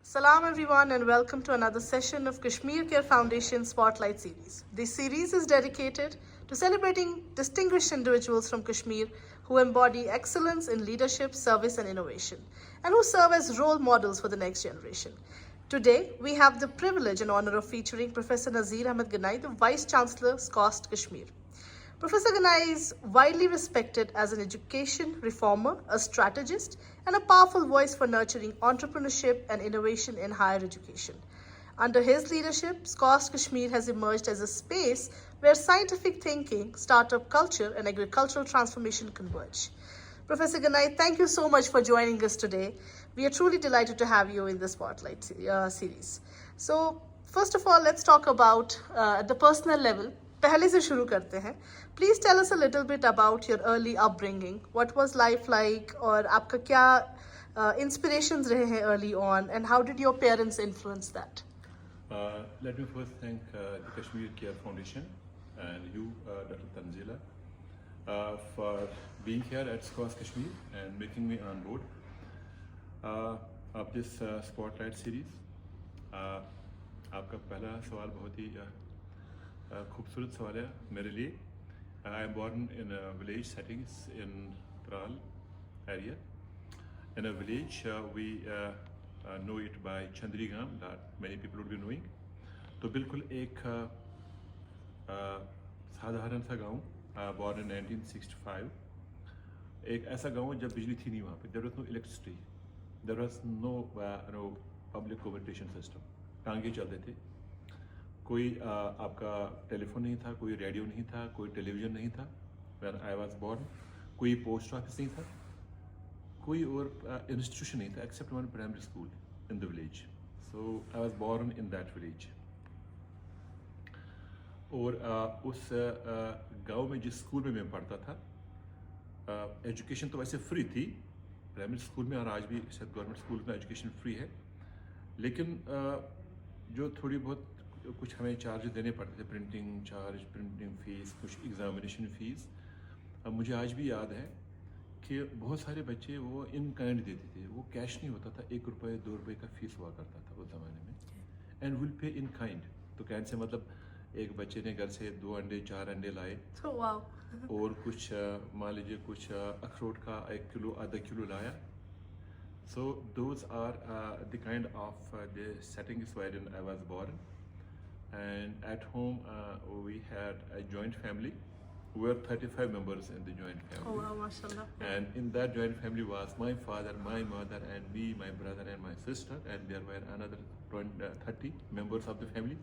Salam everyone and welcome to another session of Kashmir Care Foundation Spotlight Series. This series is dedicated to celebrating distinguished individuals from Kashmir who embody excellence in leadership, service and innovation and who serve as role models for the next generation. Today, we have the privilege and honor of featuring Professor Nazir Ahmed Ganai, the Vice Chancellor, SCOST Kashmir. Professor Ganai is widely respected as an education reformer, a strategist, and a powerful voice for nurturing entrepreneurship and innovation in higher education. Under his leadership, SCOST Kashmir has emerged as a space where scientific thinking, startup culture, and agricultural transformation converge. Professor Ganai, thank you so much for joining us today. We are truly delighted to have you in the Spotlight series. So, first of all, let's talk about at the personal level. पहले से शुरू करते हैं. Please tell us a little bit about your early upbringing. What was life like? और आपका क्या inspirations रहे हैं early on, and how did your parents influence that? Let me first thank the Kashmir Care Foundation and you, Dr. Tanzila, for being here at SCOST Kashmir and making me on board of this Spotlight series. आपका पहला सवाल बहुत ही खूबसूरत सवाल है मेरे लिए. I am born in a village settings in Tral area. In a village, we know it by Chandrigam, that many people would be knowing. तो बिल्कुल एक साधारण सा गांव, born in 1965. एक ऐसा गांव जब बिजली थी नहीं वहाँ पे. There was no electricity. There was no public communication system. टांगे चलते थे. कोई आपका टेलीफोन नहीं था, कोई रेडियो नहीं था, कोई टेलीविज़न नहीं था. When I was born, कोई पोस्ट ऑफिस नहीं था, कोई और इंस्टीट्यूशन नहीं था except one primary school in the village. So I was born in that village. और उस गांव में जिस स्कूल में मैं पढ़ता था, एजुकेशन तो वैसे फ्री थी प्राइमरी स्कूल में, और आज भी शायद गवर्नमेंट स्कूल में एजुकेशन फ्री है, लेकिन जो थोड़ी बहुत कुछ हमें चार्ज देने पड़ते थे, प्रिंटिंग चार्ज, प्रिंटिंग फ़ीस, कुछ एग्ज़ामिनेशन फ़ीस. अब मुझे आज भी याद है कि बहुत सारे बच्चे वो इन काइंड देते थे, वो कैश नहीं होता था. 1 रुपये 2 रुपये का फ़ीस हुआ करता था उस ज़माने में. And will pay in kind. तो काइंड से मतलब एक बच्चे ने घर से 2 अंडे 4 अंडे लाए, और कुछ मान लीजिए कुछ अखरोट का 1 किलो आधा किलो लाया. So those are the kind of the settings wherein I was born. And at home we had a joint family. We were 35 members in the joint family. Oh wow, mashallah. And in that joint family was my father, my mother, and me, my brother, and my sister. And there were another 30 members of the family.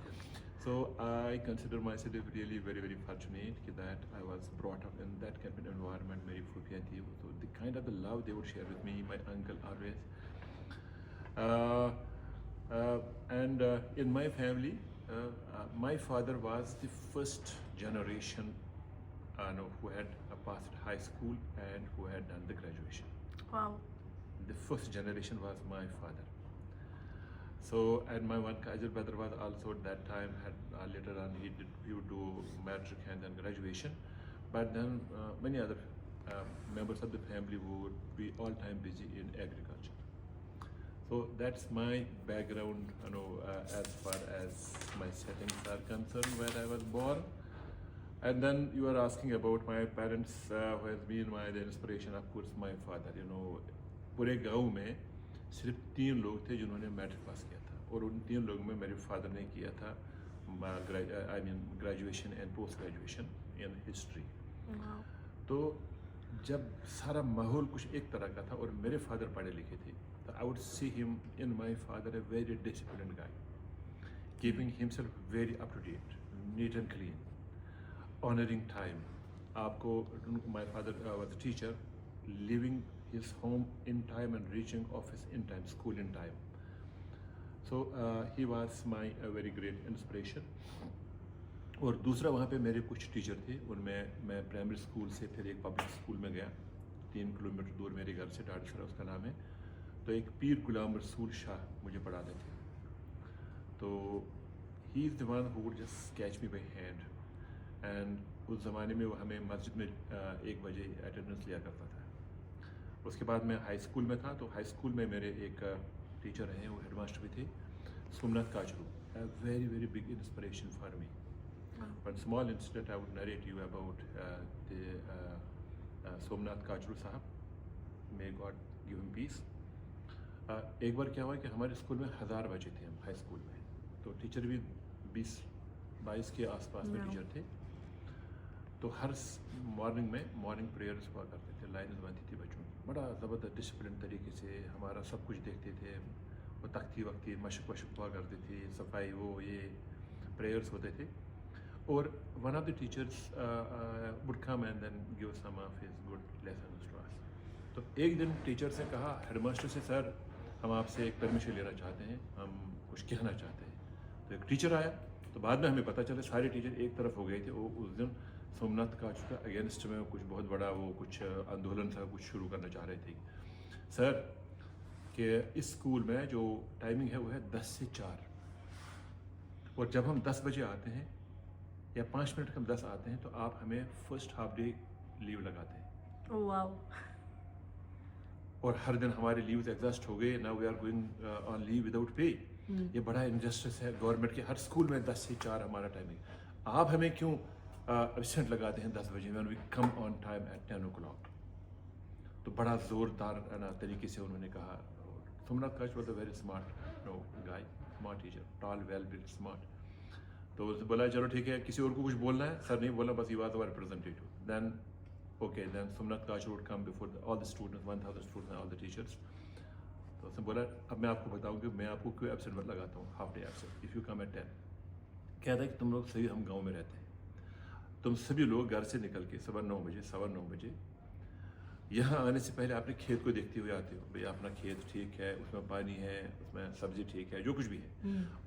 So I consider myself really very, very fortunate that I was brought up in that kind of environment. मेरी फूफियाँ थी, so the kind of the love they would share with me, my uncle always. And in my family, my father was the first generation who had passed high school and who had done the graduation. Wow. The first generation was my father. So, and my one cousin brother was also at that time, had later on he would do matric and then graduation. But then many other members of the family would be all time busy in agriculture. So that's my background, as far as my settings are concerned, where I was born. And then you are asking about my parents, who has been my inspiration. Of course, my father. पूरे गांव में सिर्फ 3 लोग थे जिन्होंने matric pass किया था, और उन 3 लोगों में मेरे फादर ने किया था graduation and post graduation in history. तो जब सारा माहौल कुछ एक तरह का था और मेरे फादर पढ़े लिखे थे, तो I would see him in my father a very disciplined guy, keeping himself very up to date, neat and clean, honoring time. आपको my father was a teacher, leaving his home in time and reaching office in time, school in time. So he was my very great inspiration. और दूसरा वहाँ पे मेरे कुछ teacher थे, उनमें मैं प्राइमरी स्कूल से फिर एक पब्लिक स्कूल में गया 3 किलोमीटर दूर मेरे घर से, डाड़सरा उसका नाम है. तो एक पीर गुलाम रसूल शाह मुझे पढ़ाते थे. तो he is the one who would just catch me by hand. And उस ज़माने में वो हमें मस्जिद में 1 बजे अटेंडेंस लिया करता था. उसके बाद मैं हाई स्कूल में था, तो हाई स्कूल में मेरे एक टीचर हैं, वो हेडमास्टर भी थे, Somnath Kachru, a very very big inspiration for me. One small incident I would narrate you about the Somnath Kachru Sahab. May God give him peace. एक बार क्या हुआ कि हमारे स्कूल में 1000 बच्चे थे, हम हाई स्कूल में, तो टीचर भी 20-22 के आसपास में टीचर थे। तो हर मॉर्निंग में मॉर्निंग प्रेयर्स हुआ करते थे, लाइन्स बनती थी बच्चों की, बड़ा ज़बरदस्त डिसिप्लिन तरीके से हमारा सब कुछ देखते थे। वो तख्ती वक्ती मशक वशक हुआ करती थी, सफाई, वो ये प्रेयर्स होते थे। और one of the teachers would come and then give some of his good lessons to us. तो एक दिन टीचर से कहा हेडमास्टर से, सर हम आपसे एक परमिशन लेना चाहते हैं, हम कुछ कहना चाहते हैं। तो एक टीचर आया, तो बाद में हमें पता चला सारे टीचर एक तरफ हो गए थे। वो उस दिन सोमनाथ काचरू का अगेंस्ट में कुछ बहुत बड़ा वो कुछ आंदोलन सा कुछ शुरू करना चाह रहे थे। सर कि इस स्कूल में जो टाइमिंग है वो है 10 से 4, और जब हम 10 बजे आते हैं या 5 मिनट हम 10 आते हैं तो आप हमें फर्स्ट हाफ डे लीव लगाते हैं। वाओ। और हर दिन हमारे लीव्स एग्जॉस्ट हो गए, now we are going on leave without pay. ये बड़ा इनजस्टिस है गवर्नमेंट के, हर स्कूल में 10 से 4 हमारा टाइमिंग, आप हमें क्यों एब्सेंट लगाते हैं 10 बजे, when we come on time at 10 o'clock। तो बड़ा ज़ोरदार तरीके से उन्होंने कहा। Somnath Kachru was a very smart guy, smart teacher, tall, well built, smart. तो उसने बोला चलो ठीक है, किसी और को कुछ बोलना है? सर नहीं बोला, बस he was our representative. Then okay, then Somnath Kachru would come before all the students, 1000 students and all the teachers. तो उसने बोला अब मैं आपको बताऊँ कि मैं आपको क्यों एब्सेंट मत लगाता हूँ, half day absent if you come at 10। कहता है कि तुम लोग सही, हम गाँव में रहते हैं, तुम सभी लोग घर से निकल के सुबह 9 बजे, 9:15 बजे यहाँ आने से पहले आपने खेत को देखते हुए आते हो, भाई अपना खेत ठीक है, उसमें पानी है, उसमें सब्जी ठीक है, जो कुछ भी है।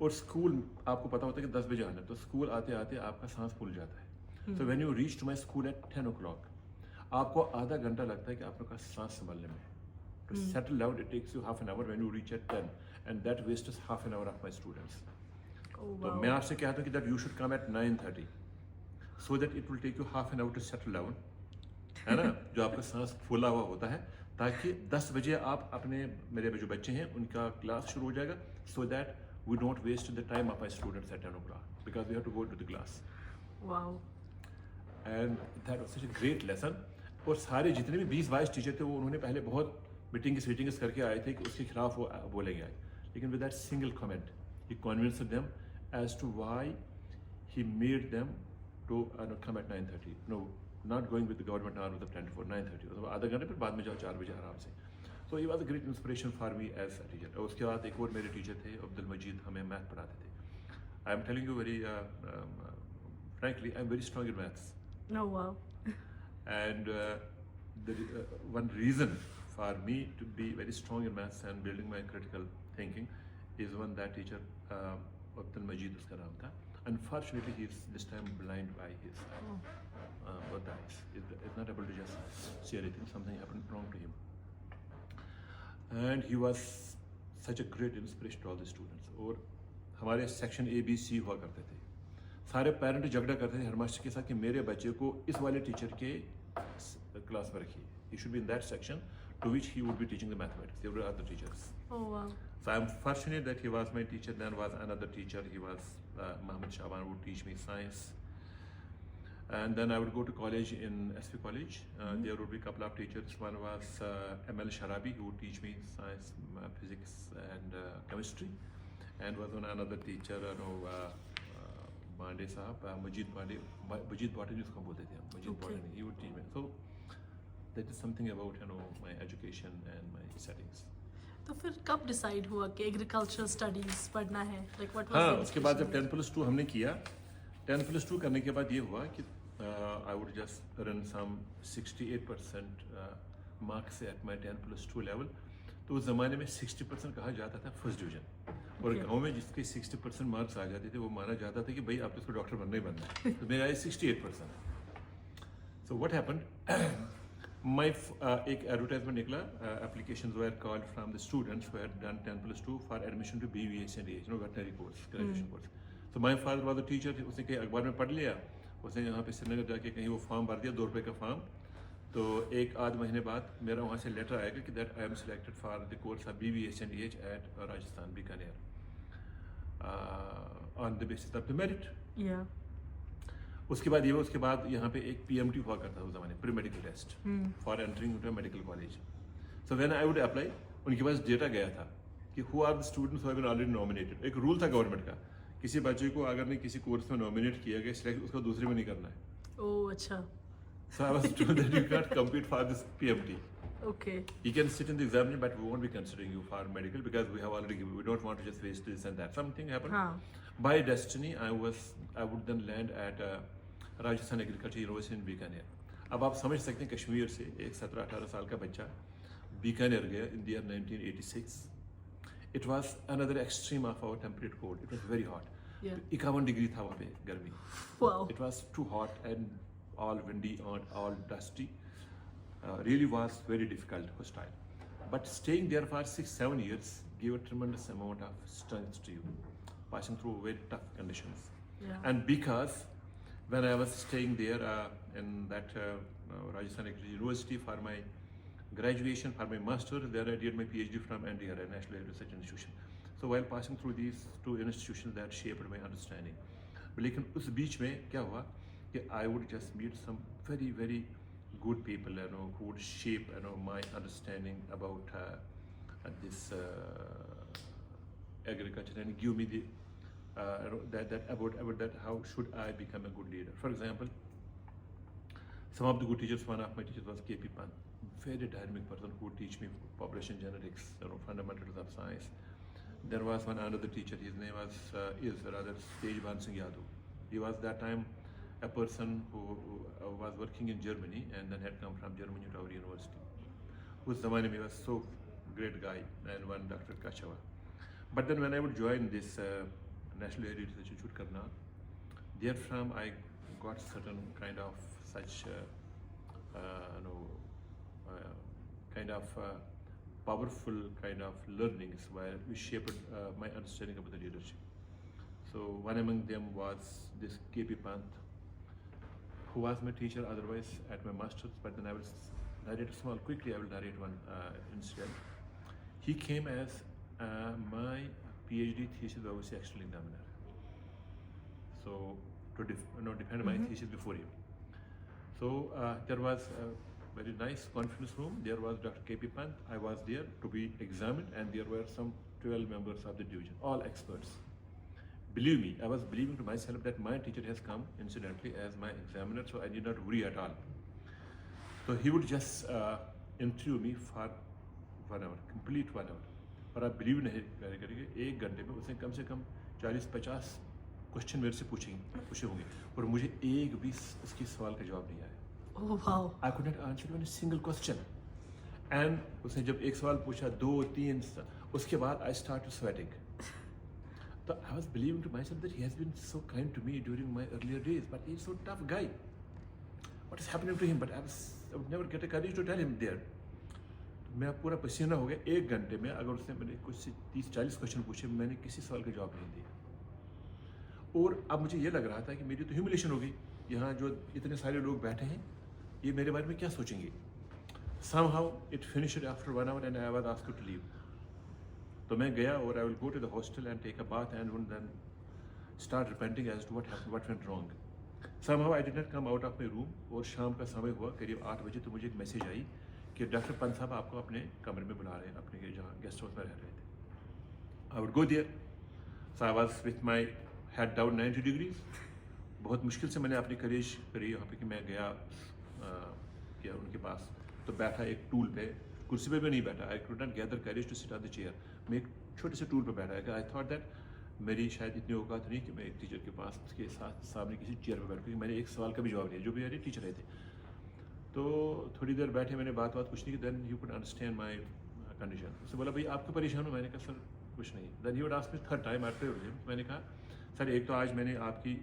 और स्कूल आपको पता होता है कि 10 बजे आना है, तो स्कूल आते आते आपका सांस फूल जाता है। So when you reach to my school at 10 o'clock, आपको आधा घंटा लगता है कि आपका सांस संभालने में। To settle down it takes you half an hour when you reach at 10, and that wastes half an hour of my students. तो मैं आपसे कहता हूँ कि that you should come at 9:30 so that it will take you half an hour to settle down, है ना, जो आपका सांस फूला हुआ होता है, ताकि 10 बजे आप अपने, मेरे जो बच्चे हैं उनका क्लास शुरू हो जाएगा, so that we don't waste the time of my students at 10 o'clock because we have to go to the class. Wow. And that was such a great lesson. और सारे जितने भी 20-22 टीचर थे वो उन्होंने पहले बहुत मीटिंग्स करके आए थे कि उसके खिलाफ वो बोलेंगे आज, लेकिन with that single comment he convinced them as to why he made them to come at 9:30, no not going with the government hour of the 10 to 4, 9:30, मतलब आधा घंटे, फिर बाद में जाओ 4 बजे आराम से। So he was a great inspiration for me as a teacher। और उसके बाद एक और मेरे टीचर थे अब्दुल मजीद, हमें मैथ पढ़ाते थे। I am telling you very frankly, I am very strong in maths। Oh wow। And the one reason for me to be very strong in maths and building my critical thinking is one that teacher Abdul Majid उसका नाम था। Unfortunately, he is this time blind by his both eyes. He's not able to just see anything. Something happened wrong to him, and he was such a great inspiration to all the students। और हमारे section ABC हुआ करते थे, सारे parent झगड़ा करते थे headmaster के साथ कि मेरे बच्चे को इस वाले टीचर के क्लास में रखिए, he should be in that section to which he would be teaching the mathematics. There were other teachers। Oh wow। So I'm fortunate that he was my teacher. Then was another teacher. He was Muhammad Shaban, would teach me science. And then I would go to college in SV College. There would be a couple of teachers. One was ML Sharabi, who would teach me science, physics, and chemistry. And was another teacher, Bande Sahab, Majid Bande, Majid Botany, जिसको बोलते थे हम, Majid Botany. He would teach me. So that is something about my education and my settings. तो फिर कब decide हुआ कि agricultural studies पढ़ना है? लाइक व्हाट हाँ, उसके बाद जब 10+2 हमने किया, 10+2 करने के बाद ये हुआ कि I would just run some 68% marks at my 10+2 level. तो उस ज़माने में 60% कहा जाता था फर्स्ट डिवीजन, और गांव में जिसके 60% मार्क्स आ जाते थे वो माना जाता था कि भाई आप तो इसको डॉक्टर बनना ही बनना है। तो मेरा आया 68%। सो व्हाट हैपेंड, एक एडवर्टाइजमेंट निकला, applications were called from the students who had done 10+2 for admission to BVS and AH, veterinary course, graduation course. तो my father was a teacher, उसने कहीं अखबार में पढ़ लिया, उसने यहाँ पे श्रीनगर जाके कहीं वो फॉर्म भर दिया, 2 रुपये का फॉर्म, तो एक आध महीने बाद मेरा वहाँ से लेटर आएगा कि that I am selected for the course of BBHNDH at Rajasthan Bikaner on the basis of the merit. Yeah. उसके बाद यहाँ पे एक PMT हुआ करता था उस ज़माने, pre medical test for entering into medical college. So when I would apply, उनके पास डेटा गया था कि who are the students who have been already nominated. एक रूल था गवर्नमेंट का, किसी बच्चे को अगर नहीं किसी कोर्स में नॉमिनेट किया गया, सिलेक्ट उसको दूसरे में नहीं करना है। Oh, अच्छा. So I was told that you can't compete for this PMT. Okay. You can sit in the examination, but we won't be considering you for medical because we have already given. We don't want to just waste this and that. Something happened. हाँ. By destiny, I would then land at Rajasthan Agriculture University in Bikaner. अब आप समझ सकते हैं कश्मीर से एक 17-18 साल का बच्चा बीकानेर गया in the year 1986. It was another extreme of our temperate cold. It was very hot. Yeah. 51 degree था वहाँ पे गर्मी. Wow. It was too hot and all windy and all dusty. Really was very difficult, hostile. But staying there for 6-7 years gave a tremendous amount of strength to you, passing through very tough conditions. Yeah. And because when I was staying there in that Rajasthan Agriculture University for my graduation, for my master's, there I did my PhD from NDRI, National Research Institution. So while passing through these two institutions, that shaped my understanding. लेकिन उस बीच में क्या हुआ कि I would just meet some very, very good people, who would shape, my understanding about this agriculture and give me the about that how should I become a good leader. For example, some of the good teachers, one of my teachers was KP Pant, very dynamic person who would teach me population genetics, fundamentals of science. There was one another teacher, his name was Tejban Singh Yadav. He was that time a person who was working in Germany and then had come from Germany to our university, whose zamane mein was so great guy, and one Dr. Kachawa. But then when I would join this National Research Institute Karna, therefrom I got certain kind of such kind of powerful kind of learnings where we shaped my understanding about the leadership. So one among them was this KP Pant, who was my teacher otherwise at my master's, but then I will narrate quickly I will narrate one incident. He came as my PhD thesis was external examiner. So to defend my thesis before him. So there was a very nice conference room. There was Dr. KP Pant. I was there to be examined, and there were some 12 members of the division, all experts. Believe me, I was believing to myself that my teacher has come incidentally as my examiner, so I did not worry at all. So he would just interview me for 1 hour, complete 1 hour. और आप believe नहीं करेंगे, 1 घंटे में उसने कम से कम 40-50 question मेरे से पूछे होंगे, और मुझे एक भी उसके सवाल का जवाब नहीं आया. Oh wow. I could not answer even a single question. And उसने जब एक सवाल पूछा, 2-3, उसके बाद I started sweating. So I was believing to myself that he has been so kind to me during my earlier days, but he's so tough guy. What is happening to him? But I would never get a courage to tell him there. मैं पूरा पसीना हो गया 1 घंटे में. अगर उसने मैंने कुछ 30-40 क्वेश्चन पूछे, मैंने किसी सवाल का जवाब नहीं दिया. और अब मुझे ये लग रहा था कि मेरी तो ह्यूमिलेशन हो गई. यहाँ जो इतने सारे लोग बैठे हैं, ये मेरे बारे में क्या सोचेंगे. Somehow it finished after 1 hour and I was asked to leave. तो मैं गया और I will go to the hostel and take a bath and then start repenting as to what happened, what went wrong. Somehow I did not come out of my room. और शाम का समय हुआ करीब 8 बजे, तो मुझे एक मैसेज आई कि डॉक्टर पंत साहब आपको अपने कमरे में बुला रहे हैं, अपने जहाँ गेस्ट हाउस में रह रहे थे. I would go there. So I was with my head down 90 degrees. बहुत मुश्किल से मैंने अपनी करेज करी यहाँ पे कि मैं गया किया उनके पास. तो बैठा एक टूल पे, कुर्सी पे भी नहीं बैठा. I could not gather courage to sit on the chair. मैं एक छोटे से टूल पे बैठा. I thought that मेरी शायद इतनी औकात नहीं कि मैं एक टीचर के पास उसके साथ सामने किसी चेयर पे बैठ, क्योंकि मैंने एक सवाल का भी जवाब दिया, जो भी मेरे टीचर रहे थे. तो थोड़ी देर बैठे, मैंने बात कुछ नहीं की. Then you could understand my condition. उससे बोला भाई आपको परेशान हो. मैंने कहा सर कुछ नहीं. Then he would ask me third time after him. मैंने कहा सर एक तो आज मैंने आपकी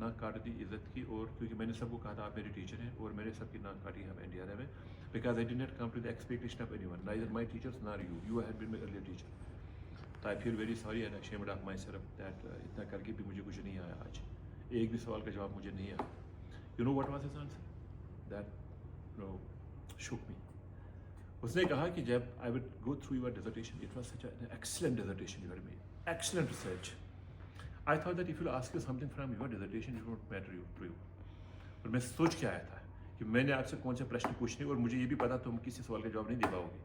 नाक काट दी इज़्ज़त की, और क्योंकि मैंने सबको कहा था आप मेरे टीचर हैं, और मैंने सबकी नाक काटी है NDRI में, because I did not come to the expectation of anyone, neither my teachers nor you had been my earlier teacher. तो I feel very sorry and ashamed of myself that इतना करके भी मुझे कुछ नहीं आया आज. एक भी सवाल का जवाब मुझे नहीं आया. You know what was his answer? That shook me. उसने कहा कि जब I would go through your dissertation, it was such an excellent dissertation you had made, excellent research. I thought that if you ask you something from your dissertation, it won't matter to you. और मैं सोच के आया था कि मैंने आपसे कौन से प्रश्न पूछने और मुझे ये भी पता तुम किसी सवाल का जवाब नहीं दे पाओगे।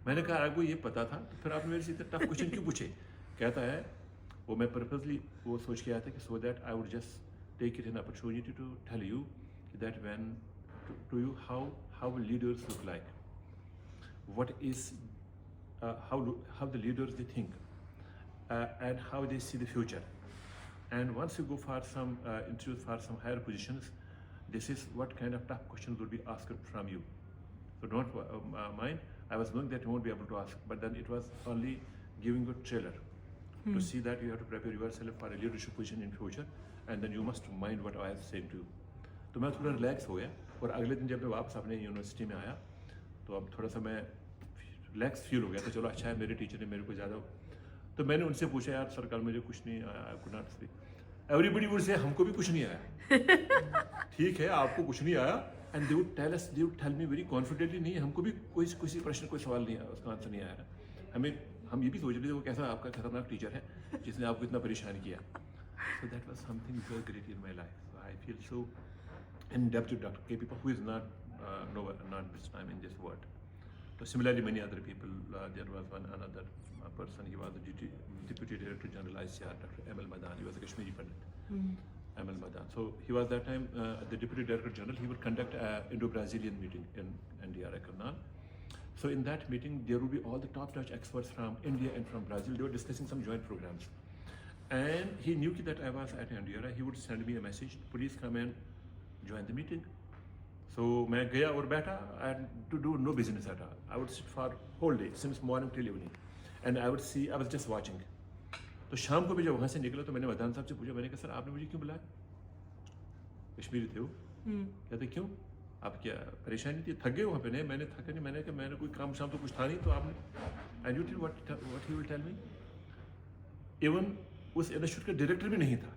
मैंने कहा आपको ये पता था तो फिर आपने मेरे से इतने टफ क्वेश्चन क्यों पूछे। कहता है वो मैं पर्पजली वो सोच के आया था कि so that I would just take it an opportunity to tell you that when to you how leaders look like, what is how the leaders they think and how they see the future. And once you go for some interviews for some higher positions, this is what kind of tough questions will be asked from you. So don't mind. I was knowing that you won't be able to ask, but then it was only giving you a trailer to see that you have to prepare yourself for a leadership position in future, and then you must mind what I was saying to you. तो मैं थोड़ा relax हो गया और अगले दिन जब मैं वापस अपने यूनिवर्सिटी में आया तो अब थोड़ा सा मैं रिलैक्स फील हो गया। तो चलो अच्छा है मेरे टीचर ने मेरे को ज़्यादा। तो मैंने उनसे पूछा यार सर कल मुझे कुछ नहीं आया, I could not speak. Everybody would say हमको भी कुछ नहीं आया। ठीक है आपको कुछ नहीं आया and they would tell us, they would tell me very confidently नहीं हमको भी कोई प्रश्न कोई सवाल नहीं आया, उसका आंसर नहीं आया। हमें हम ये भी सोच रहे थे वो कैसा आपका खतरनाक टीचर है जिसने आपको इतना परेशान किया। So that was something very great in my life. So I feel so indebted to Dr. K. People who is not not this time in this world. So similarly, many other people. There was another person. He was the Deputy Director General ICR, Dr. M.L. Madan. He was a Kashmiri Pandit. M.L. Madan. So he was that time the Deputy Director General. He would conduct an Indo-Brazilian meeting in NDR Karnal. So in that meeting, there would be all the top-notch experts from India and from Brazil. They were discussing some joint programs. And he knew that I was at Andorra. He would send me a message, please come and join the meeting. So मैं गया और बैठा and to do no business at all. I would sit for whole day since morning till evening, and I would see I was just watching. तो शाम को भी जब वहाँ से निकला तो मैंने मदान साहब से पूछा, मैंने कहा सर आपने मुझे क्यों बुलाया? कश्मीरी थे वो। कहते क्यों? आप क्या परेशानी थी? थक गए वहाँ पे? नहीं मैंने थका नहीं, मैंने कहा मैंने कोई काम शाम तो कुछ था नहीं तो आपने। And you did what he will tell me? Even उस इंस्टीट्यूट का डायरेक्टर भी नहीं था।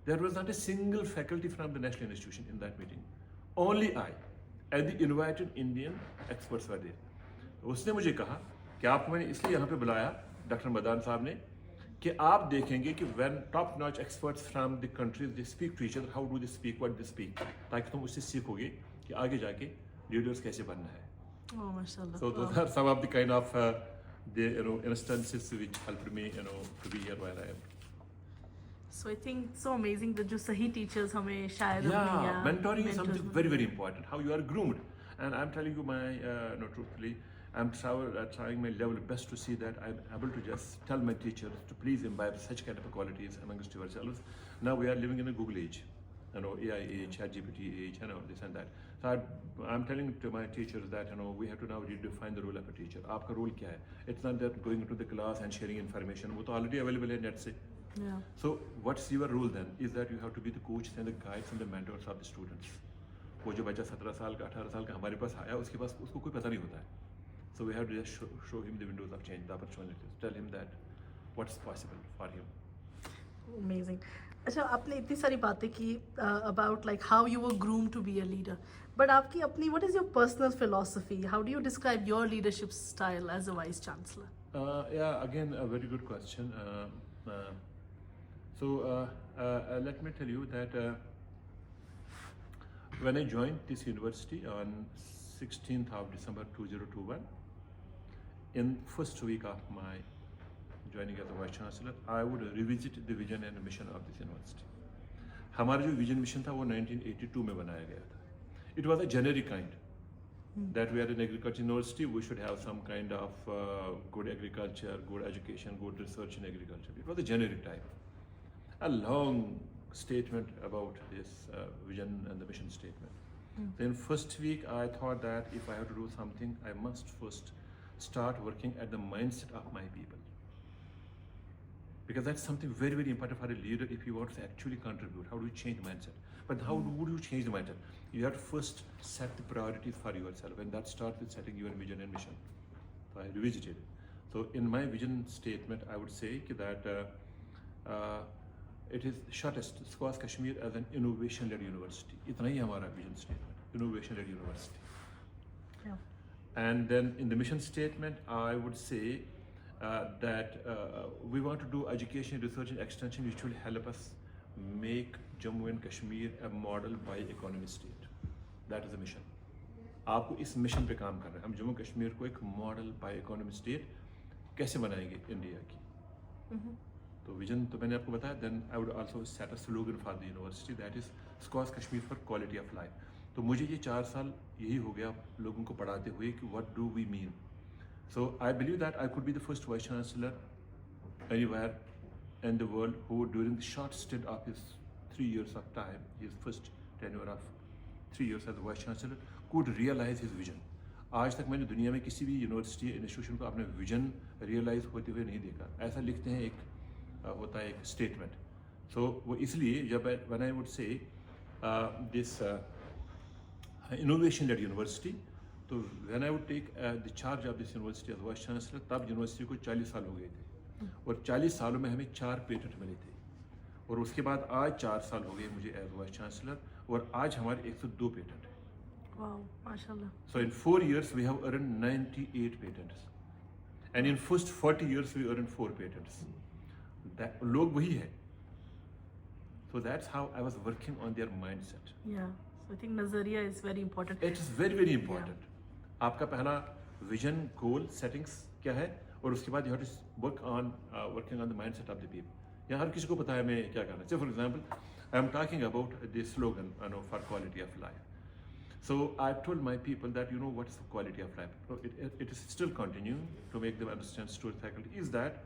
There was not a single faculty from the national institution in that meeting. Only I and the invited Indian experts were there. उसने मुझे कहा कि आपको मैंने इसलिए यहाँ पे बुलाया डॉक्टर मदान साहब ने कि आप देखेंगे कि when top notch experts from the countries they speak to each other, how do they speak, what they speak, ताकि तुम उससे सीखोगे कि आगे जाके leaders कैसे बनना है। Oh, mashallah. So those are some of the kind of the instances which helped me to be here where I am. So I think so amazing that जो सही teachers हमें शायद Yeah, mentoring is something very very important. How you are groomed, and I'm telling you my truthfully, I'm trying my level best to see that I'm able to just tell my teachers to please imbibe such kind of qualities amongst yourselves. Now we are living in a Google age, AI age, ChatGPT age, this and that. So I'm telling to my teachers that we have to now redefine the role of a teacher. आपका role क्या है? It's not that going into the class and sharing information. वो तो already available है net से. Yeah. So what's your role then? Is that you have to be the coach and the guides and the mentors of the students. वो जो बच्चा 17 साल का 18 साल का हमारे पास आया उसके पास उसको कोई पता नहीं होता है. So we have to just show him the windows of change, the opportunities. Tell him that what's possible for him. Amazing. अच्छा आपने इतनी सारी बातें की about like how you were groomed to be a leader. But आपकी अपनी what is your personal philosophy? How do you describe your leadership style as a vice chancellor? Yeah, again a very good question. So let me tell you that when I joined this university on 16th of December 2021, in first week of my joining as a vice chancellor, I would revisit the vision and mission of this university. हमारा जो vision mission था वो 1982 में बनाया गया था. It was a generic kind. That we are an agriculture university, we should have some kind of good agriculture, good education, good research in agriculture. It was a generic type. A long statement about this vision and the mission statement. Then first week I thought that if I have to do something, I must first start working at the mindset of my people. Because that's something very, very important for a leader if you want to actually contribute. How do you change the mindset? But how would you change the mindset? You have to first set the priorities for yourself, and that starts with setting your vision and mission. So I revisited it. So in my vision statement, I would say that it is shortest, SCOAS Kashmir as an innovation-led university. इतना ही हमारा vision statement. innovation-led university. Yeah. And then in the mission statement, I would say that we want to do education, research and extension which will help us make Jammu and Kashmir a model bioeconomy state. That is the mission. आपको इस mission पे काम करना है. हम जम्मू कश्मीर को एक model bioeconomy state कैसे बनाएंगे इंडिया की. तो विजन तो मैंने आपको बताया. Then I would also set a slogan for the university that is SKUAST Kashmir for quality of life. तो मुझे ये 4 साल यही हो गया लोगों को पढ़ाते हुए कि what do we mean. So I believe that I could be the first vice chancellor anywhere in the world who during the short stint of his 3 years of time, his first tenure of 3 years as vice chancellor, could realize his vision. आज तक मैंने दुनिया में किसी भी university institution को अपने vision realise होते हुए नहीं देखा. ऐसा लिखते हैं, एक होता है एक स्टेटमेंट. सो वो इसलिए जब when I would say this innovation led university, तो when I would take the charge of this university as vice chancellor, तब यूनिवर्सिटी को 40 साल हो गए थे और 40 सालों में हमें 4 पेटेंट मिले थे. और उसके बाद आज 4 साल हो गए मुझे एज वाइस चांसलर और आज हमारे 102 पेटेंट हैं. Wow, mashallah. So in 4 years we have earned 98 patents, and in first 40 years we earned 4 patents. That लोग वही है. So that's how I was working on their mindset. Yeah, so I think nazariya is very important. It is very very important. आपका पहला vision, goal, settings क्या है, और उसके बाद you have to work on working on the mindset of the people. यहाँ हर किसी को पता है मैं क्या करना है. So for example, I am talking about this slogan, for quality of life. So I've told my people that what is the quality of life. So it is still continuing to make them understand. Student faculty is that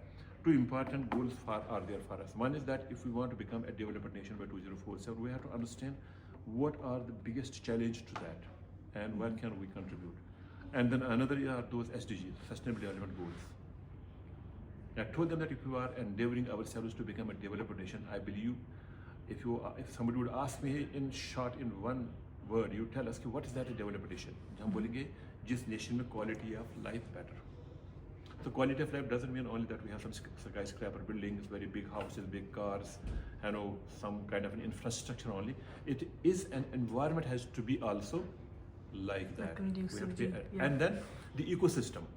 2 important goals are there for us. One is that if we want to become a developed nation by 2047, we have to understand what are the biggest challenge to that and where can we contribute. And then another are those SDGs, Sustainable Development Goals. I told them that if we are endeavoring ourselves to become a developed nation, I believe if somebody would ask me in short, in one word, you tell us what is that a developed nation. हम बोलेंगे जिस nation में quality of life better. So quality of life doesn't mean only that we have some skyscraper buildings, very big houses, big cars, some kind of an infrastructure only. It is an environment has to be also like that. And then the ecosystem.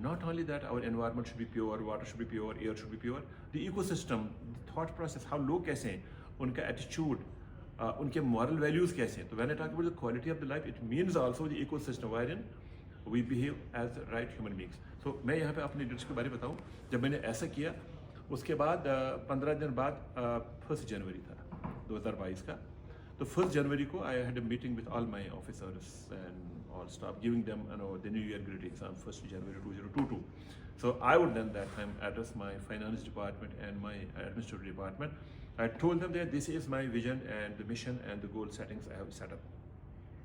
Not only that our environment should be pure, water should be pure, air should be pure. The ecosystem, the thought process, how लोग कैसे हैं, उनका attitude, उनके moral values कैसे हैं. तो when I talk about the quality of the life, it means also the ecosystem wherein we behave as right human beings. So मैं यहाँ पे अपने लीडर्स के बारे में बताऊँ. जब मैंने ऐसा किया, उसके बाद 15 दिन बाद 1 जनवरी था 2022 का. तो 1 जनवरी को I had a meeting with all my officers and all staff, giving them the New Year greetings on 1 January 2022. So I would then that time address my finance department and my administrative department. I told them that this is my vision and the mission and the goal settings I have set up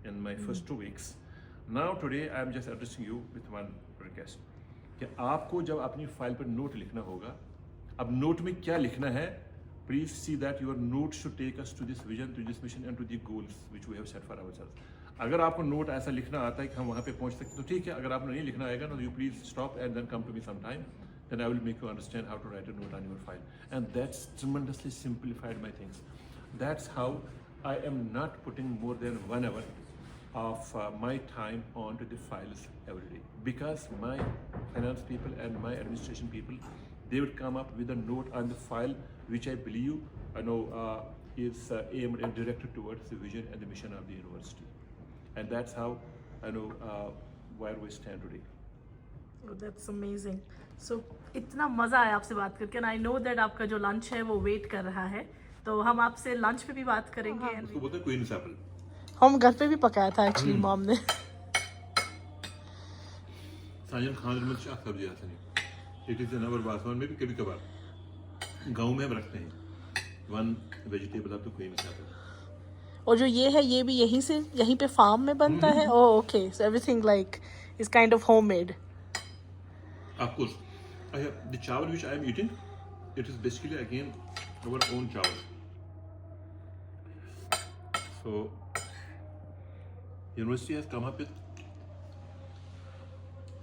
in my first 2 weeks. Now today I am just addressing you with one request कि आपको जब अपनी file पर note लिखना होगा, अब note में क्या लिखना है, please see that your note should take us to this vision, to this mission and to the goals which we have set for ourselves. अगर आपको नोट ऐसा लिखना आता है कि हम वहाँ पे पहुँच सकते तो ठीक है. अगर आपने नहीं लिखना आएगा ना, you please stop and then come to me sometime. Then I will make you understand how to write a note on your file. And that's tremendously simplified my things. That's how I am not putting more than 1 hour of my time onto the files every day. Because my finance people and my administration people, they would come up with a note on the file which I believe is aimed and directed towards the vision and the mission of the university. And that's how where we stand today. Oh, that's amazing. So इतना मज़ा आया आपसे बात करके. And I know that आपका जो lunch है वो वेट कर रहा है, तो हम आपसे लंच पे भी बात करेंगे. उसको बोलते हैं क्वीन्स एप्पल. हम घर पे भी पकाया था एक्चुअली मॉम ने. साजन खान में शाक सब्जी आता नहीं. It is in our batsman में भी कभी कभार गाँव में हम रखते हैं. One vegetable of the queen's apple. और जो ये है ये भी यहीं पे फार्म में बनता है. Oh, okay. So everything like is kind of homemade. Of course. The chawal which I am eating, it is basically again our own chawal. So, university has come up with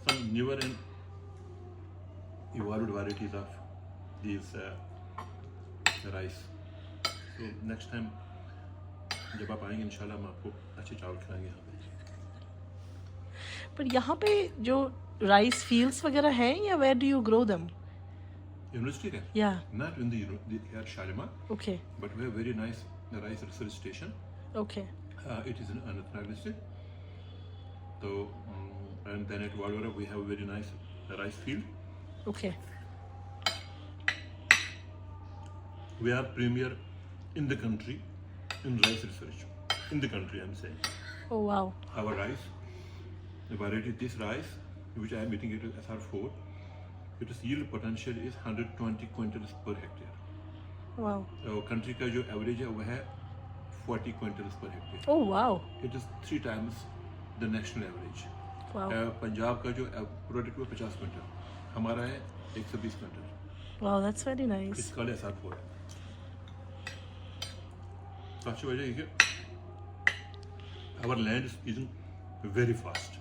some newer and evolved varieties of these rice. So next time जब आप आएंगे इंशाल्लाह हम आपको अच्छे चावल खिलाएंगे यहाँ पे। पर यहाँ पे जो राइस फील्ड्स वगैरह हैं या where do you grow them? University there? Yeah. Not in the here Shalimar, Okay. but we have very nice rice research station. Okay. It is in Anantnag district. So, and then at Wadora we have a very nice rice field. Okay. We are premier in the country in rice research. In the country, I'm saying. Oh wow. Our rice, the variety this rice, which I am eating it as SR4, its yield potential is 120 quintals per hectare. Wow. Our country का जो average है वो है 40 quintals per hectare. Oh wow. It is 3 times the national average. Wow. Punjab का जो product है 50 quintal, हमारा है 120 quintal. Wow, that's very nice. It's called SR4. सबसे वजह ये कि our land is eating very fast.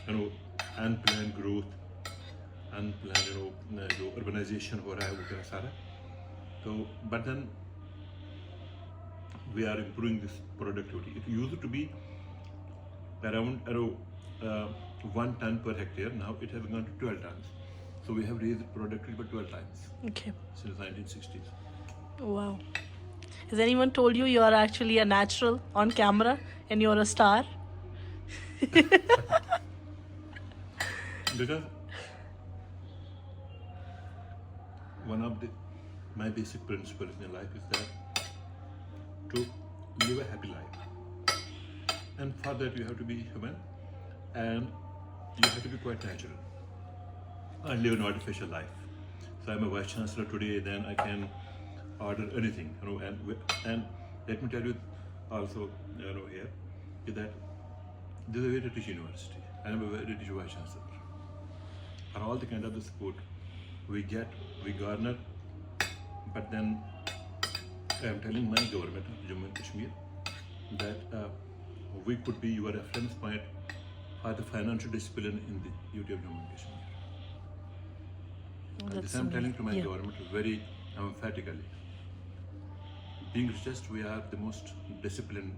Unplanned growth, unplanned जो urbanization हो रहा है वो क्या सारा. So, but then we are improving this productivity. It used to be around 1 ton per hectare. Now it has gone to 12 tons. So we have raised productivity by 12 times Okay. since 1960s. Wow. Has anyone told you you are actually a natural on camera and you're a star? Because one of my basic principles in life is that to live a happy life, and for that you have to be human and you have to be quite natural and live an artificial life. So I'm a vice chancellor today, then I can order anything, and let me tell you also, here is that this is a very rich university. I am a very rich vice chancellor. For all the kind of the support we get, we garner, but then I am telling my government of Jammu and Kashmir that we could be your reference point for the financial discipline in the UT of Jammu and Kashmir. And this I am telling to my government very emphatically. Being richest, we are the most disciplined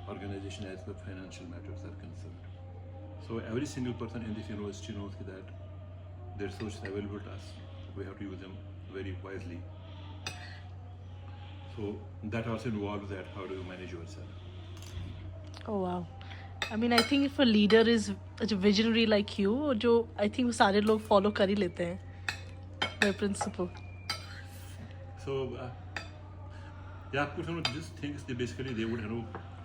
organization as far as financial matters are concerned. So every single person in this university knows that the resources available to us, we have to use them very wisely. So that also involves that how do you manage yourself. Oh wow. I mean, I think if a leader is a visionary like you, जो I think वो सारे लोग follow कर ही लेते हैं, by principle. So yeah, of course, these things they basically they would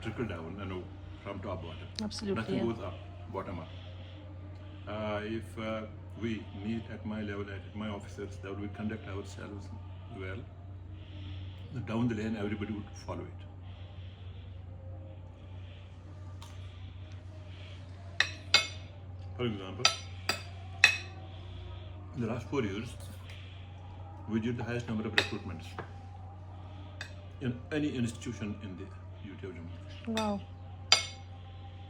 trickle down, from top bottom. Absolutely. Nothing Yeah. goes up, bottom up. If we meet at my level, at my offices, that we conduct ourselves well, down the lane everybody would follow it. For example, in the last 4 years, we did the highest number of recruitments in any institution in the UT of Jammu. Wow.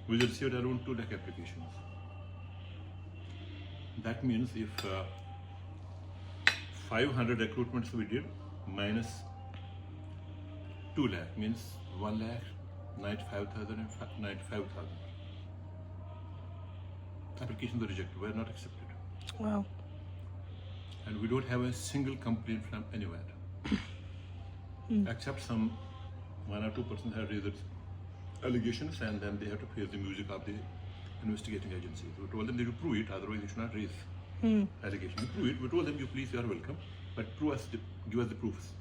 We received around 2 lakh applications. That means if 500 recruitments we did minus 2 lakh means 1,95,000 and 95,000 applications were rejected, were not accepted. Wow. And we don't have a single complaint from anywhere. Except some 1 or 2% have raised allegations and then they have to face the music of the investigating agencies. We told them they will prove it, otherwise they should not raise allegations. You prove it, we told them you please, you are welcome, but give us the proofs.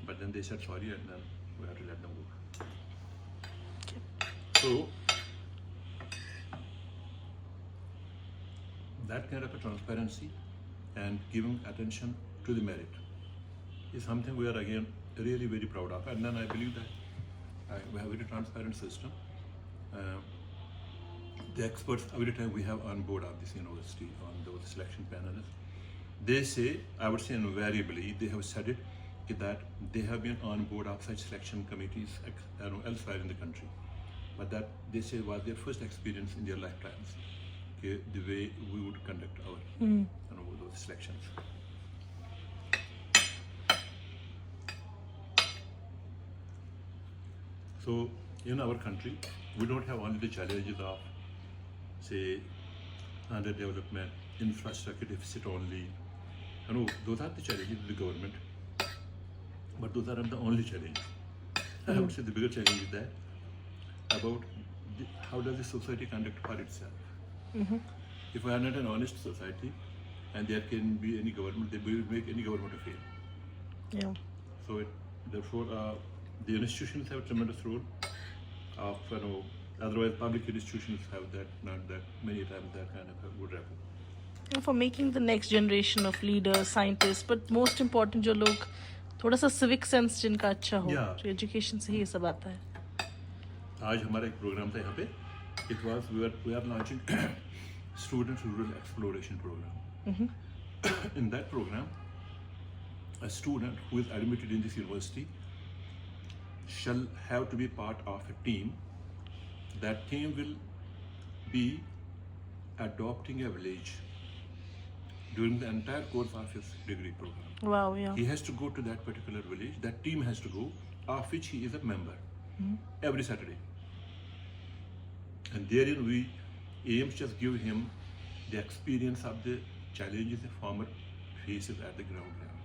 But then they said sorry and then we have to let them go. So that kind of a transparency and giving attention to the merit is something we are again really very proud of. And then I believe that we have a very transparent system. The experts, every time we have on board of this university, on those selection panels, they say, I would say invariably, they have said it, that they have been on board of such selection committees elsewhere in the country. But that they say was their first experience in their lifetimes, the way we would conduct our those selections. So in our country, we don't have only the challenges of, say, underdevelopment, infrastructure deficit only. I know those are the challenges of the government, but those are not the only challenge. I would say the bigger challenge is that about how does the society conduct for itself. If we are not an honest society, and there can be any government, they will make any government to fail. Yeah. So therefore, the institutions have a tremendous role. Of otherwise, public institutions have that not that many times that kind of a good rapport. And for making the next generation of leaders, scientists, but most important जो लोग थोड़ा सा civic sense जिनका अच्छा हो, Yeah. जो education से ही ये सब आता है. आज हमारा एक प्रोग्राम था यहाँ पे. It was we are launching student rural exploration program. In that program, a student who is admitted in this university shall have to be part of a team. That team will be adopting a village during the entire course of his degree program. Wow, yeah. He has to go to that particular village. That team has to go, of which he is a member every Saturday. And therein we aim to just give him the experience of the challenges the farmer faces at the ground level.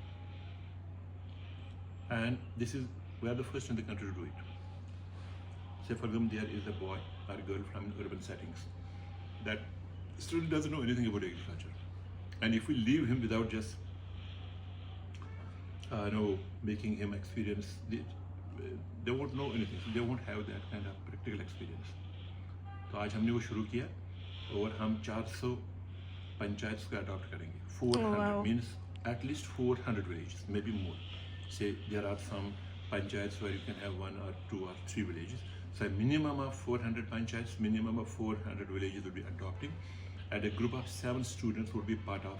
And this is, we are the first in the country to do it. Say for example, there is a boy or a girl from urban settings that student doesn't know anything about agriculture. And if we leave him without just making him experience, they won't know anything. They won't have that kind of practical experience. तो आज हमने वो शुरू किया और हम 400 पंचायत को adopt करेंगे. 400 means at least 400 villages, maybe more. Say there are some panchayats where you can have 1 or 2 or 3 villages. So a minimum of 400 panchayats, minimum of 400 villages will be adopting, and a group of 7 students would be part of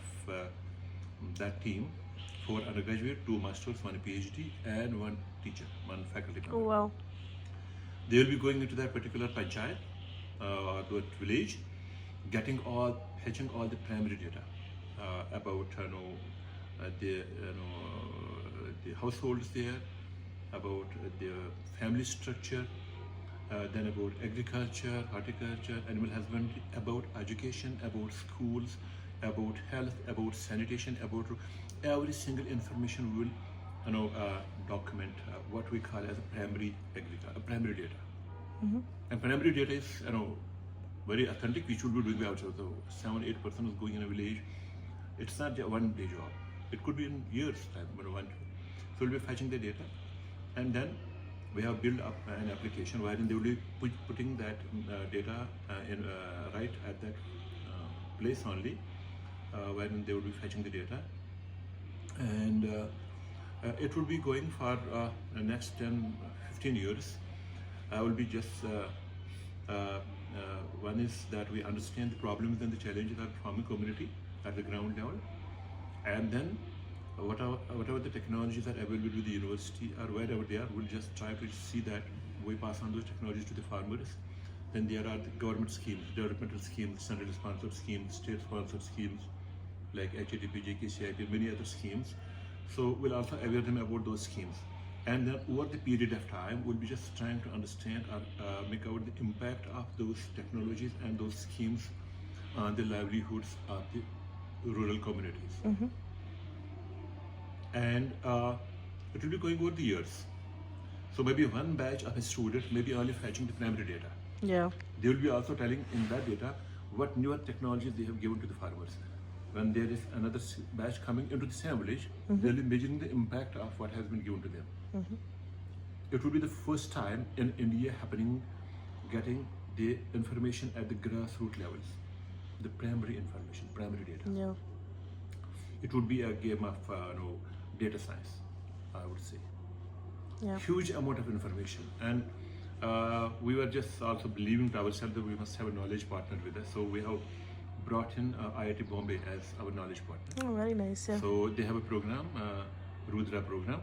that team. 4 undergraduate, 2 masters, 1 PhD, and 1 teacher, 1 faculty member. Oh, wow. They will be going into that particular panchayat or that village, fetching all the primary data about the households there, about the family structure, then about agriculture, horticulture, animal husbandry, about education, about schools, about health, about sanitation, about every single information we will document what we call as a primary data. And primary data is very authentic, which will be doing also. So 7-8 person is going in a village. It's not a one-day job. It could be in years time, but so we'll be fetching the data, and then we have built up an application wherein they will be putting that data in right at that place only, wherein they will be fetching the data, and it will be going for the next 10-15 years. I will be just one is that we understand the problems and the challenges of the farming community at the ground level, and then whatever the technologies are available with the university or wherever they are, we'll just try to see that we pass on those technologies to the farmers. Then there are the government schemes, developmental schemes, centrally sponsored schemes, state sponsored schemes like HADP, JKCIP, many other schemes. So we'll also aware them about those schemes. And then over the period of time, we'll be just trying to understand or make out the impact of those technologies and those schemes on the livelihoods of the rural communities. And it will be going over the years. So maybe one batch of a student may be only fetching the primary data. Yeah. They will be also telling in that data what newer technologies they have given to the farmers. When there is another batch coming into the same village, they'll be measuring the impact of what has been given to them. It will be the first time in India getting the information at the grassroots levels, the primary information, primary data. Yeah. It would be a game of data science, I would say. Yeah. Huge amount of information, and we were just also believing to ourselves that we must have a knowledge partner with us. So we have brought in IIT Bombay as our knowledge partner. Oh, very nice. Yeah. So they have a program, Rudra program,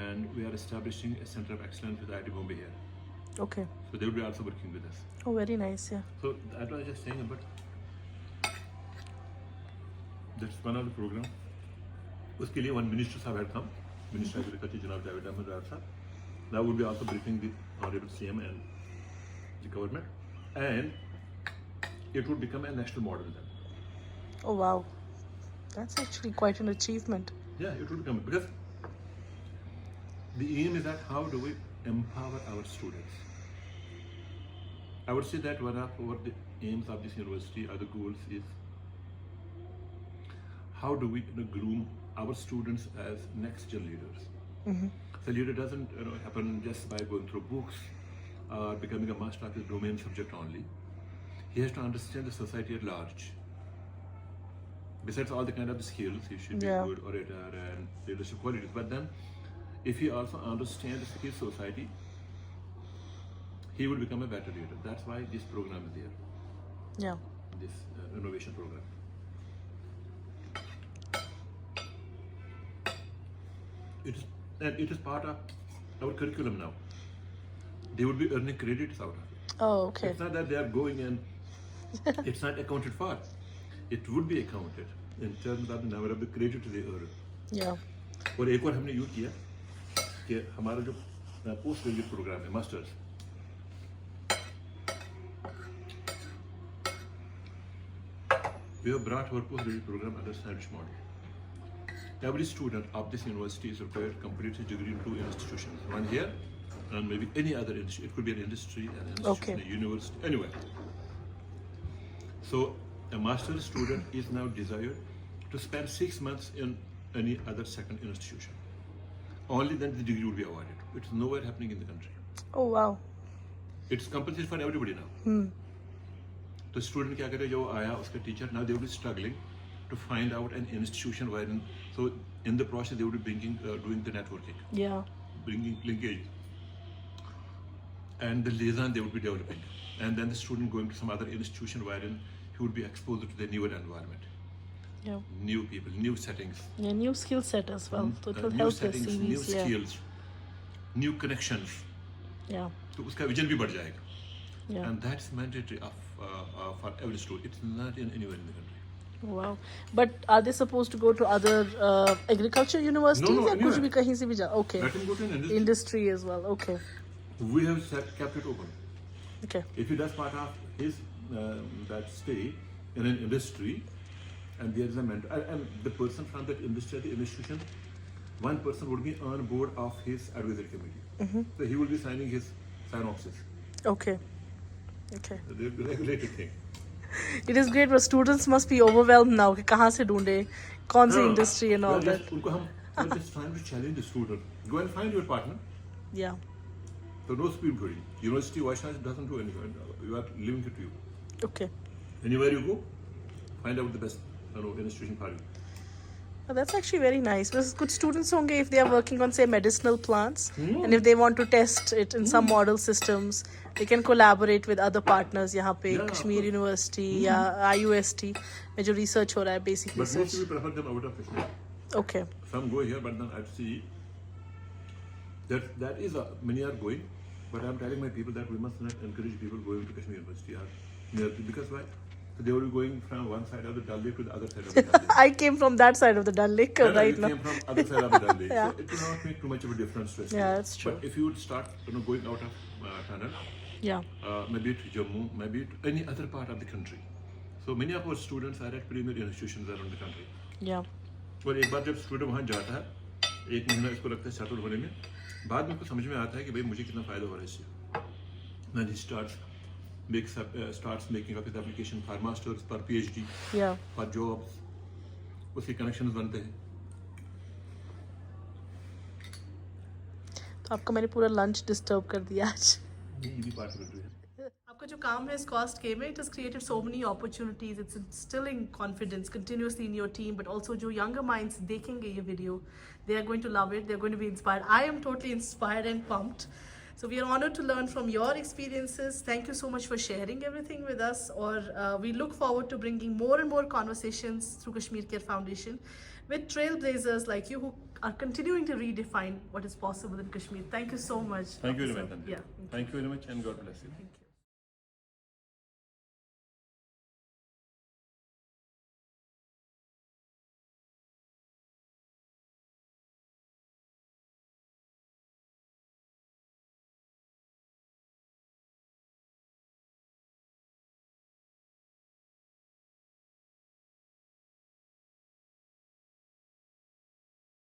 and we are establishing a center of excellence with IIT Bombay here. Okay. So they will be also working with us. Oh, very nice. Yeah. So that was just saying about that's one of the program. उसके लिए one minister साहब had come, Minister of Agriculture जनाब जावेद अहमद राव साहब, Now we'll be also briefing the Honorable CM and the government, and it would become a national model then. Oh wow, that's actually quite an achievement. Yeah, it would become, because the aim is that how do we empower our students? I would say that one of the aims of this university or the goals is how do we groom our students as next gen leaders. The leader doesn't happen just by going through books or becoming a master of his domain subject only. He has to understand the society at large. Besides all the kind of skills, he should be a good orator and leadership qualities. But then, if he also understands his society, he will become a better leader. That's why this program is there. Yeah. This innovation program. It is part of our curriculum now. They would be earning credits out of it. Oh, okay. It's not that they are going and it's not accounted for. It would be accounted in terms of the number of the credits they earn. Yeah. और एक और हमने use किया कि हमारा जो post graduate programme है masters, we have brought our post graduate program under Spanish model. Every student of this university is required to complete his degree in 2 institutions. One here and maybe any other industry. It could be an industry, an institution, a university, anywhere. So a master's student is now desired to spend 6 months in any other second institution. Only then the degree will be awarded. It's nowhere happening in the country. Oh wow. It's compulsory for everybody now. The student क्या करे जो आया उसका teacher, now they will be struggling to find out an institution wherein, so in the process they will be doing the networking. Yeah. Bringing linkage. And the liaison they would be developing. And then the student going to some other institution wherein he would be exposed to the newer environment. Yeah. New people, new settings. Yeah, new skill set as well. So it will new help the settings, CVs. new skills, new connections. Yeah. तो उसका vision भी बढ़ जाएगा. Yeah. And that's mandatory for every student. It's not anywhere in the country. Wow. But are they supposed to go to other agriculture universities? No, या कुछ anywhere. भी कहीं से भी जा? Okay. Let him go to an industry. Industry as well. Okay. We have kept it open. Okay. If he does part of his that stay in an industry, and there is a mentor, and the person from that industry, the institution, one person would be on board of his advisory committee. So he will be signing his synopsis. Okay. Okay. The regulated thing. It is great, but students must be overwhelmed now. कि कहाँ से ढूंढे, कौन सी industry and all that. उनको हम we're just trying to challenge the student. Go and find your partner. Yeah. So no speed going. University Vaishnav doesn't do anything. You are leaving it to you. Okay. Anywhere you go, find out the best institution for you. Well, that's actually very nice. Because good students होंगे if they are working on say medicinal plants and if they want to test it in some model systems, they can collaborate with other partners यहाँ पे Yeah, Kashmir of course. University या IUST में जो research हो रहा है basic But research. mostly we prefer them out of Kashmir. Okay. Some go here, but then I see that is many are going. But I'm telling my people that we must not encourage people going to Kashmir University because why? So they will be going from one side of the Dal Lake to the other side of the Dal Lake. I came from that side of the Dal Lake right You now. came from other side of the Dal Lake. Yeah. So it will not make too much of a difference to us. Yeah, that's true. But if you would start going out of tunnel, Yeah. maybe to Jammu, maybe to any other part of the country. So many of our students are at premier institutions around the country. Yeah. और एक बार जब student वहाँ जाता है, 1 महीना इसको लगता है सेटल होने में, बाद में उसको समझ में आता है कि भाई मुझे कितना फायदा हो रहा है इससे. Then he starts making up his application for masters, for PhD, Yeah. for jobs. उसके connections बनते हैं. तो आपका मैंने पूरा lunch disturb कर दिया आज. ये भी part में है. आपका जो काम है इस कॉस्ट के में, it has created so many opportunities. It's instilling confidence continuously in your team, but also जो younger minds देखेंगे ये video, they are going to love it. They're going to be inspired. I am totally inspired and pumped. So we are honored to learn from your experiences. Thank you so much for sharing everything with us. Or we look forward to bringing more and more conversations through Kashmir Care Foundation with trailblazers like you who are continuing to redefine what is possible in Kashmir. Thank you so much. Thank you very much. Yeah. Thank you very much and God bless you. Thank you.